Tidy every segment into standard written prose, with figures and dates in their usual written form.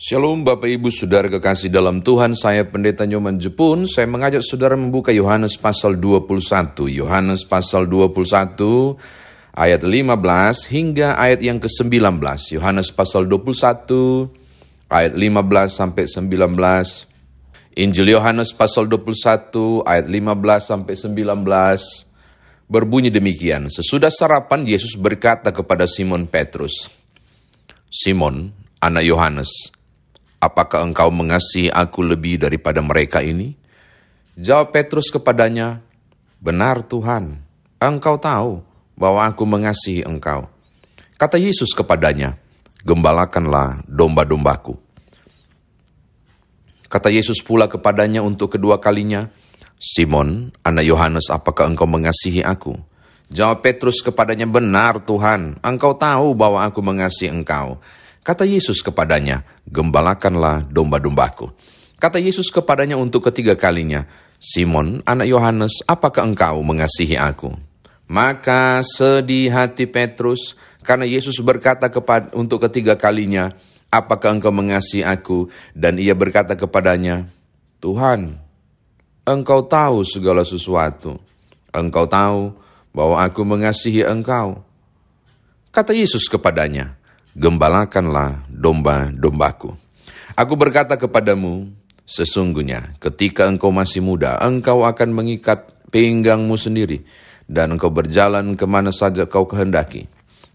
Shalom Bapak Ibu Saudara kekasih dalam Tuhan, saya Pendeta Nyoman Jepun. Saya mengajak saudara membuka Yohanes pasal 21. Yohanes pasal 21 ayat 15 hingga ayat yang ke-19. Yohanes pasal 21 ayat 15 sampai 19. Injil Yohanes pasal 21 ayat 15 sampai 19 berbunyi demikian. Sesudah sarapan Yesus berkata kepada Simon Petrus, "Simon, anak Yohanes, apakah engkau mengasihi aku lebih daripada mereka ini?" Jawab Petrus kepadanya, "Benar Tuhan, engkau tahu bahwa aku mengasihi engkau." Kata Yesus kepadanya, "Gembalakanlah domba-dombaku." Kata Yesus pula kepadanya untuk kedua kalinya, "Simon, anak Yohanes, apakah engkau mengasihi aku?" Jawab Petrus kepadanya, "Benar Tuhan, engkau tahu bahwa aku mengasihi engkau." Kata Yesus kepadanya, "Gembalakanlah domba-dombaku." Kata Yesus kepadanya untuk ketiga kalinya, "Simon, anak Yohanes, apakah engkau mengasihi aku?" Maka sedih hati Petrus, karena Yesus berkata untuk ketiga kalinya, "Apakah engkau mengasihi aku?" Dan ia berkata kepadanya, "Tuhan, engkau tahu segala sesuatu. Engkau tahu bahwa aku mengasihi engkau." Kata Yesus kepadanya, "Gembalakanlah domba-dombaku. Aku berkata kepadamu, sesungguhnya ketika engkau masih muda, engkau akan mengikat pinggangmu sendiri, dan engkau berjalan kemana saja kau kehendaki.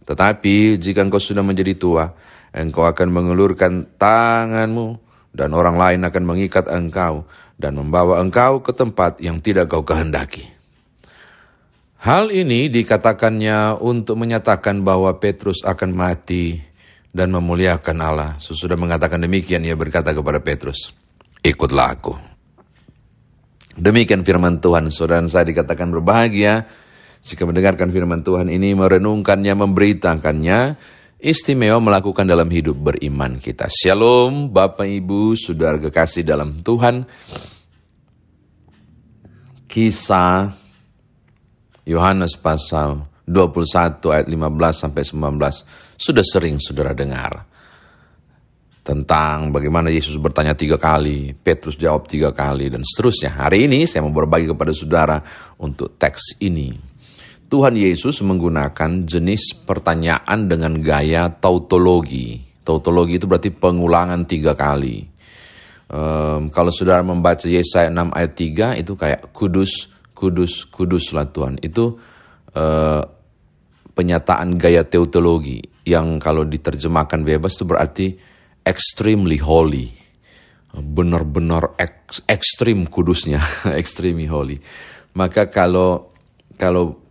Tetapi jika engkau sudah menjadi tua, engkau akan mengulurkan tanganmu, dan orang lain akan mengikat engkau, dan membawa engkau ke tempat yang tidak kau kehendaki." Hal ini dikatakannya untuk menyatakan bahwa Petrus akan mati dan memuliakan Allah. Sesudah mengatakan demikian, ia berkata kepada Petrus, "Ikutlah aku." Demikian firman Tuhan. Saudara saya dikatakan berbahagia jika mendengarkan firman Tuhan ini, merenungkannya, memberitakannya, istimewa melakukan dalam hidup beriman kita. Shalom Bapak Ibu Saudara kekasih dalam Tuhan. Kisah Yohanes pasal 21 ayat 15 sampai 19 sudah sering saudara dengar. Tentang bagaimana Yesus bertanya 3 kali, Petrus jawab 3 kali, dan seterusnya. Hari ini saya mau berbagi kepada saudara untuk teks ini. Tuhan Yesus menggunakan jenis pertanyaan dengan gaya tautologi. Tautologi itu berarti pengulangan 3 kali. Kalau saudara membaca Yesaya 6 ayat 3, itu kayak kudus, kudus, kuduslah Tuhan. Itu penyataan gaya teutologi yang kalau diterjemahkan bebas itu berarti extremely holy. Benar-benar ekstrim kudusnya, extremely holy. Maka kalau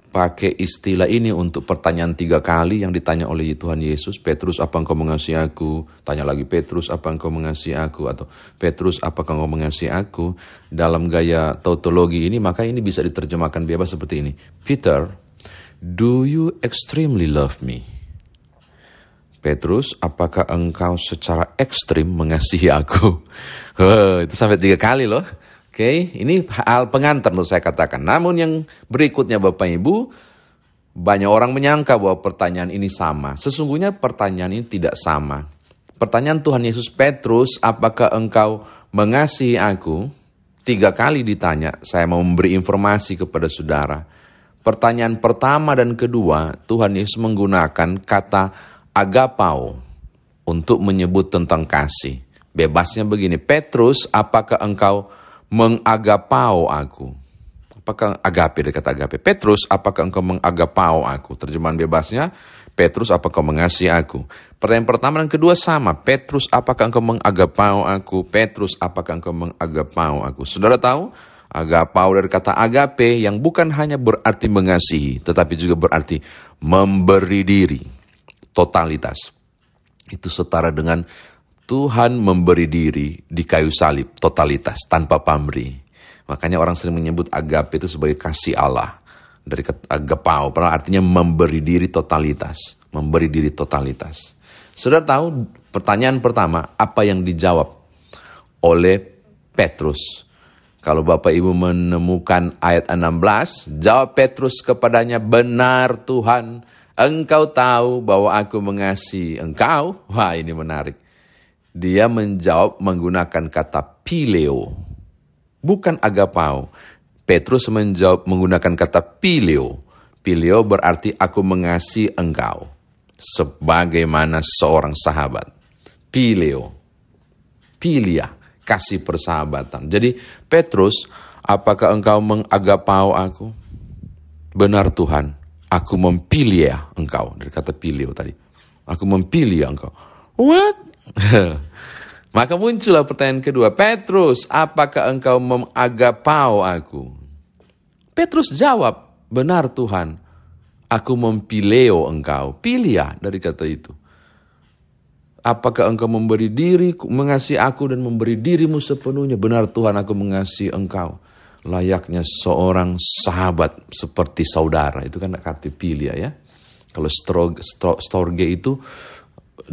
pakai istilah ini untuk pertanyaan 3 kali yang ditanya oleh Tuhan Yesus, "Petrus, apa engkau mengasihi aku?" Tanya lagi, "Petrus, apa engkau mengasihi aku?" Atau "Petrus, apakah engkau mengasihi aku?" Dalam gaya tautologi ini, maka ini bisa diterjemahkan bebas seperti ini. "Peter, do you extremely love me?" "Petrus, apakah engkau secara ekstrim mengasihi aku?" Itu sampai 3 kali loh. Oke, ini hal pengantar loh saya katakan. Namun yang berikutnya Bapak Ibu, banyak orang menyangka bahwa pertanyaan ini sama. Sesungguhnya pertanyaan ini tidak sama. Pertanyaan Tuhan Yesus, "Petrus, apakah engkau mengasihi aku?" 3 kali ditanya. Saya mau memberi informasi kepada saudara. Pertanyaan pertama dan kedua, Tuhan Yesus menggunakan kata agapao untuk menyebut tentang kasih. Bebasnya begini, "Petrus, apakah engkau mengagapao aku?" Apakah agape, dia kata agape. "Petrus, apakah engkau mengagapao aku?" Terjemahan bebasnya, "Petrus, apakah mengasihi aku?" Pertanyaan pertama dan kedua sama. "Petrus, apakah engkau mengagapao aku?" "Petrus, apakah engkau mengagapao aku?" Saudara tahu, agapao dari kata agape yang bukan hanya berarti mengasihi, tetapi juga berarti memberi diri, totalitas. Itu setara dengan Tuhan memberi diri di kayu salib, totalitas, tanpa pamrih. Makanya orang sering menyebut agape itu sebagai kasih Allah. Dari kata agapao, padahal artinya memberi diri totalitas. Memberi diri totalitas. Saudara tahu pertanyaan pertama, apa yang dijawab oleh Petrus? Kalau Bapak Ibu menemukan ayat 16, jawab Petrus kepadanya, "Benar Tuhan, engkau tahu bahwa aku mengasihi engkau." Wah, ini menarik. Dia menjawab menggunakan kata phileo, bukan agapao. Petrus menjawab menggunakan kata phileo. Phileo berarti aku mengasihi engkau sebagaimana seorang sahabat. Phileo, philia, kasih persahabatan. Jadi Petrus, apakah engkau mengagapao aku? Benar Tuhan, aku mempilia engkau. Dari kata phileo tadi. Aku mempilia engkau. What? Maka muncullah pertanyaan kedua. Petrus, apakah engkau mengagapao aku? Petrus jawab, benar Tuhan, aku mempileo engkau. Pilia dari kata itu. Apakah engkau memberi diri, mengasihi aku dan memberi dirimu sepenuhnya? Benar Tuhan, aku mengasihi engkau. Layaknya seorang sahabat seperti saudara. Itu kan kata pilia ya. Kalau storge itu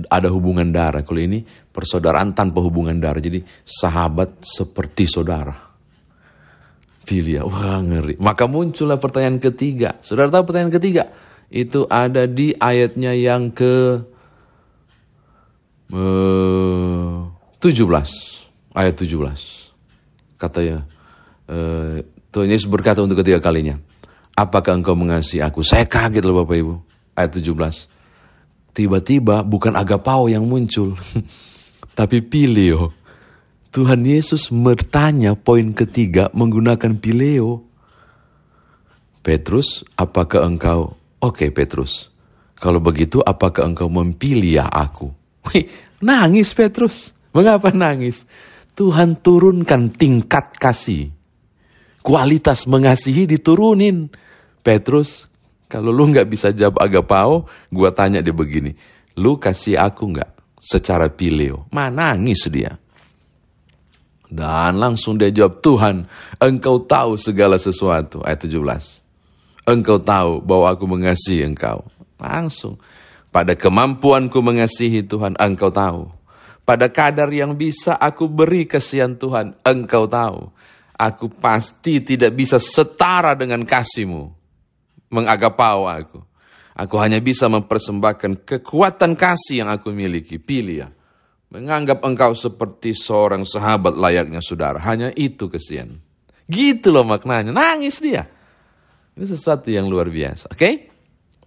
ada hubungan darah. Kalau ini persaudaraan tanpa hubungan darah. Jadi sahabat seperti saudara. Filia, wah ngeri. Maka muncullah pertanyaan ketiga. Saudara tahu pertanyaan ketiga? Itu ada di ayatnya yang ke 17. Ayat 17. Katanya, Tuhan Yesus berkata untuk ketiga kalinya, apakah engkau mengasihi aku? Saya kaget loh Bapak Ibu. Ayat 17. Tiba-tiba bukan agapao yang muncul. Tapi phileo. Tuhan Yesus bertanya poin ketiga menggunakan phileo. Petrus, apakah engkau? Oke Petrus. Kalau begitu apakah engkau mempilia aku? Nangis Petrus. Mengapa nangis? Tuhan turunkan tingkat kasih. Kualitas mengasihi diturunin. Petrus, kalau lu gak bisa jawab agapao, gua tanya dia begini. Lu kasih aku gak secara phileo? Nangis dia. Dan langsung dia jawab, Tuhan, engkau tahu segala sesuatu. Ayat 17. Engkau tahu bahwa aku mengasihi engkau. Langsung. Pada kemampuanku mengasihi Tuhan, engkau tahu. Pada kadar yang bisa aku beri kasihan Tuhan, engkau tahu. Aku pasti tidak bisa setara dengan kasih-Mu. Mengagapao aku. Aku hanya bisa mempersembahkan kekuatan kasih yang aku miliki. Pilia. Menganggap engkau seperti seorang sahabat layaknya saudara. Hanya itu kasihan. Gitu loh maknanya. Nangis dia. Ini sesuatu yang luar biasa. Oke?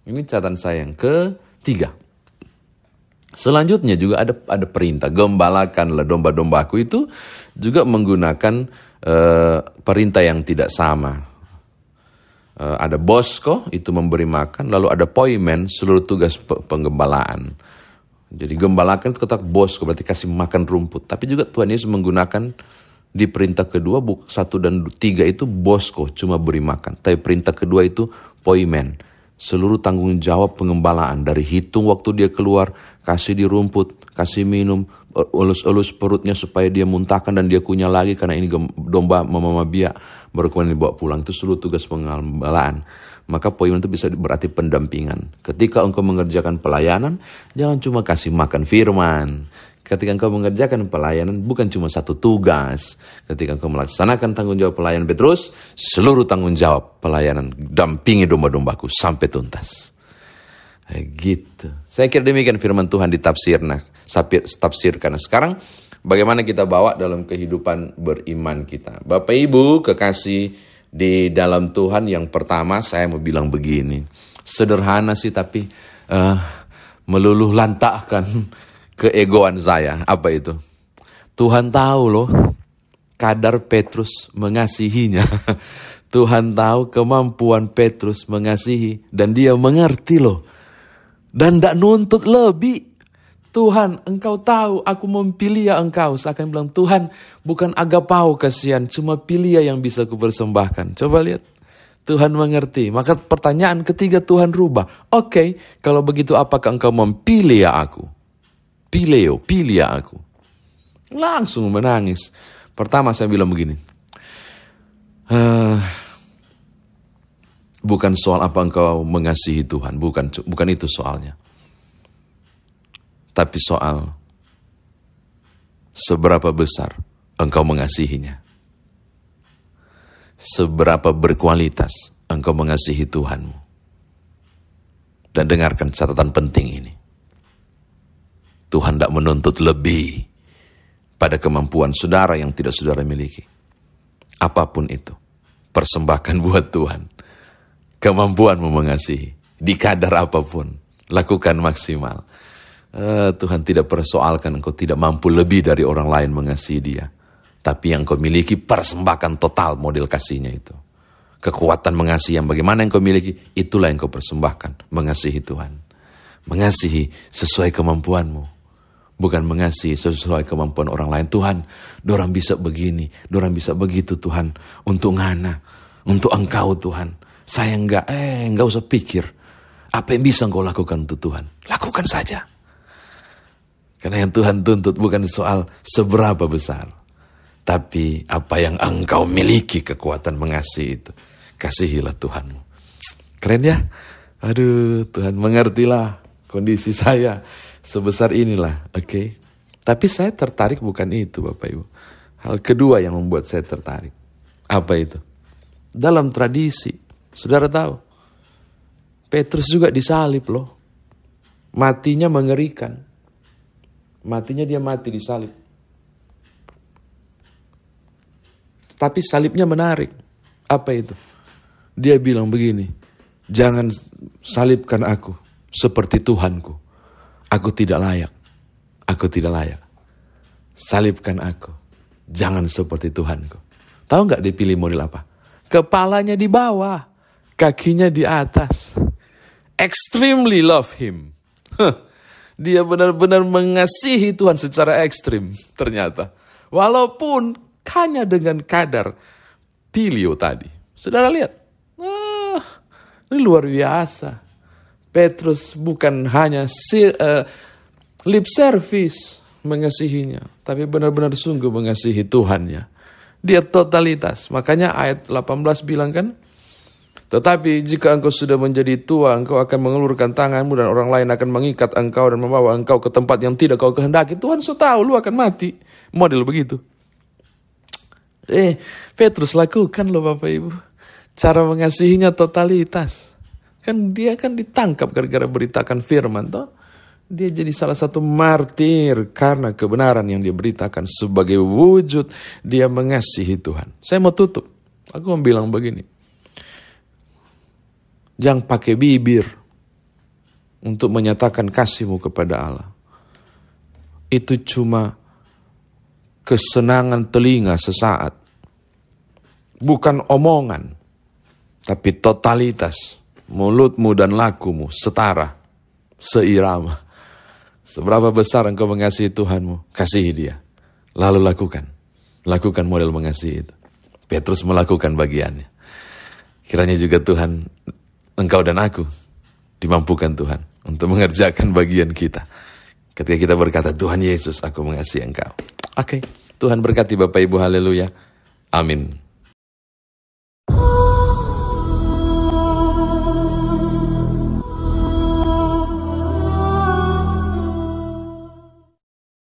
Ini catatan saya yang ketiga. Selanjutnya juga ada perintah. Gembalakanlah domba-dombaku itu juga menggunakan perintah yang tidak sama. Ada bosko, itu memberi makan. Lalu ada poimen, seluruh tugas penggembalaan. Jadi gembalakan itu kata bosko, berarti kasih makan rumput. Tapi juga Tuhan Yesus menggunakan di perintah kedua, 1 dan 3 itu bosko, cuma beri makan. Tapi perintah kedua itu poimen. Seluruh tanggung jawab pengembalaan. Dari hitung waktu dia keluar, kasih di rumput, kasih minum, elus-elus perutnya supaya dia muntahkan dan dia kunyah lagi. Karena ini domba mama biak, baru kemudian dibawa pulang. Itu seluruh tugas pengembalaan. Maka poin itu bisa berarti pendampingan. Ketika engkau mengerjakan pelayanan, jangan cuma kasih makan firman. Ketika engkau mengerjakan pelayanan, bukan cuma satu tugas. Ketika engkau melaksanakan tanggung jawab pelayanan Petrus, seluruh tanggung jawab pelayanan, dampingi domba-dombaku sampai tuntas. Gitu. Saya kira demikian firman Tuhan ditafsirkan. Sekarang bagaimana kita bawa dalam kehidupan beriman kita. Bapak Ibu kekasih di dalam Tuhan, yang pertama saya mau bilang begini. Sederhana sih tapi meluluh lantahkan keegoan saya. Apa itu? Tuhan tahu loh kadar Petrus mengasihinya. Tuhan tahu kemampuan Petrus mengasihi. Dan dia mengerti loh. Dan tidak nuntut lebih. Tuhan, engkau tahu aku mempilia engkau. Seakan bilang, Tuhan bukan agapao kasihan, cuma pilia yang bisa kupersembahkan. Coba lihat. Tuhan mengerti. Maka pertanyaan ketiga Tuhan rubah. Oke, kalau begitu apakah engkau mempilia aku? Pilia aku. Langsung menangis. Pertama saya bilang begini. Bukan soal apa engkau mengasihi Tuhan. Bukan itu soalnya. Tapi soal seberapa besar engkau mengasihinya. Seberapa berkualitas engkau mengasihi Tuhanmu. Dan dengarkan catatan penting ini. Tuhan tidak menuntut lebih pada kemampuan saudara yang tidak saudara miliki. Apapun itu, persembahkan buat Tuhan. Kemampuanmu mengasihi, di kadar apapun, lakukan maksimal. Tuhan tidak persoalkan engkau tidak mampu lebih dari orang lain mengasihi dia. Tapi yang kau miliki, persembahkan total model kasihnya itu. Kekuatan mengasihi yang bagaimana yang kau miliki, itulah yang kau persembahkan. Mengasihi Tuhan. Mengasihi sesuai kemampuanmu. Bukan mengasihi sesuai kemampuan orang lain. Tuhan, dorang bisa begini, dorang bisa begitu Tuhan. Untuk ngana, untuk engkau Tuhan. Saya enggak usah pikir. Apa yang bisa engkau lakukan untuk Tuhan? Lakukan saja. Karena yang Tuhan tuntut bukan soal seberapa besar. Tapi apa yang engkau miliki kekuatan mengasihi itu. Kasihilah Tuhanmu. Keren ya? Aduh, Tuhan mengertilah kondisi saya sebesar inilah. Oke. Tapi saya tertarik bukan itu Bapak Ibu. Hal kedua yang membuat saya tertarik. Apa itu? Dalam tradisi, saudara tahu, Petrus juga disalib loh. Matinya mengerikan. Matinya dia mati disalib. Tapi salibnya menarik. Apa itu? Dia bilang begini, jangan salibkan aku seperti Tuhanku. Aku tidak layak. Aku tidak layak. Salibkan aku. Jangan seperti Tuhanku. Tahu nggak dipilih model apa? Kepalanya di bawah. Kakinya di atas. Extremely love him. Dia benar-benar mengasihi Tuhan secara ekstrim ternyata. Walaupun hanya dengan kadar pilio tadi. Saudara lihat. Ini luar biasa. Petrus bukan hanya lip service mengasihinya. Tapi benar-benar sungguh mengasihi Tuhannya. Dia totalitas. Makanya ayat 18 bilang kan. Tetapi jika engkau sudah menjadi tua, engkau akan mengulurkan tanganmu dan orang lain akan mengikat engkau dan membawa engkau ke tempat yang tidak kau kehendaki. Tuhan sudah tahu lu akan mati. Model begitu. Petrus lakukan loh Bapak Ibu. Cara mengasihinya totalitas. Kan dia kan ditangkap gara-gara beritakan firman toh. Dia jadi salah satu martir karena kebenaran yang dia beritakan sebagai wujud dia mengasihi Tuhan. Saya mau tutup. Aku mau bilang begini. Jangan pakai bibir untuk menyatakan kasihmu kepada Allah. Itu cuma kesenangan telinga sesaat. Bukan omongan, tapi totalitas. Mulutmu dan lakumu setara, seirama. Seberapa besar engkau mengasihi Tuhanmu, kasihi dia. Lalu lakukan. Lakukan model mengasihi itu. Petrus melakukan bagiannya. Kiranya juga Tuhan, engkau dan aku, dimampukan Tuhan untuk mengerjakan bagian kita. Ketika kita berkata, Tuhan Yesus, aku mengasihi engkau. Oke, Tuhan berkati Bapak Ibu, haleluya. Amin.